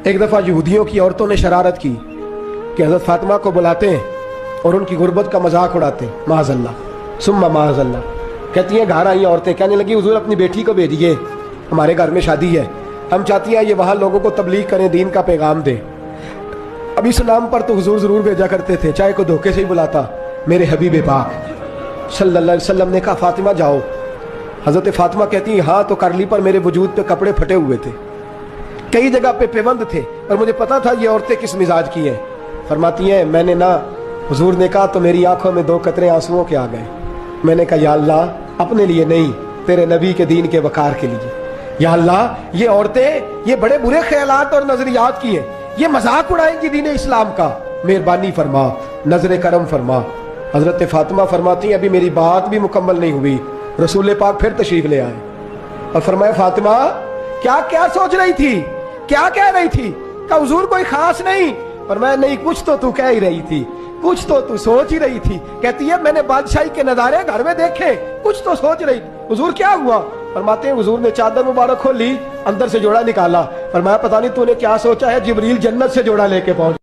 ایک دفعہ یہودیوں کی عورتوں نے شرارت کی کہ حضرت فاطمہ کو بلاتے ہیں اور ان کی غربت کا مذاق اڑاتے ہیں، معاذ اللہ ثم معاذ اللہ۔ کہتی ہیں گھر آئی عورتیں، کہنے لگی حضور اپنی بیٹی کو بھیجیے، ہمارے گھر میں شادی ہے، ہم چاہتی ہیں یہ وہاں لوگوں کو تبلیغ کریں، دین کا پیغام دیں۔ اب اس نام پر تو حضور ضرور بھیجا کرتے تھے، چاہے کوئی دھوکے سے ہی بلاتا۔ میرے حبیب پاک صلی اللہ علیہ وسلم نے کہا فاطمہ جاؤ۔ حضرت فاطمہ کہتی ہیں ہاں تو کر لی، پر میرے وجود پہ کپڑے پھٹے ہوئے تھے، کئی جگہ پہ پیوند تھے، اور مجھے پتا تھا یہ عورتیں کس مزاج کی ہیں۔ فرماتی ہیں میں نے نہ، حضور نے کہا تو میری آنکھوں میں 2 قطرے آنسوؤں کے آ گئے۔ میں نے کہا یا اللہ اپنے لیے نہیں، تیرے نبی کے دین کے وقار کے لیے، یا اللہ یہ عورتیں یہ بڑے برے خیالات اور نظریات کی ہیں، یہ مذاق اڑائیں گی دین اسلام کا، مہربانی فرما، نظر کرم فرما۔ حضرت فاطمہ فرماتی ہیں ابھی میری بات بھی مکمل نہیں ہوئی، رسول پاک پھر تشریف لے آئے اور فرمایا فاطمہ کیا کیا سوچ رہی تھی، کیا کہہ رہی تھی؟ کہ حضور کوئی خاص نہیں۔ فرمایا نہیں کچھ تو تو کہہ ہی رہی تھی، کچھ تو تو سوچ ہی رہی تھی۔ کہتی ہے میں نے بادشاہی کے نظارے گھر میں دیکھے، کچھ تو سوچ رہی تھی۔ حضور کیا ہوا؟ فرماتے ہیں حضور نے چادر مبارک کھولی، اندر سے جوڑا نکالا، فرمایا پتہ نہیں تو نے کیا سوچا ہے، جبریل جنت سے جوڑا لے کے پہنچ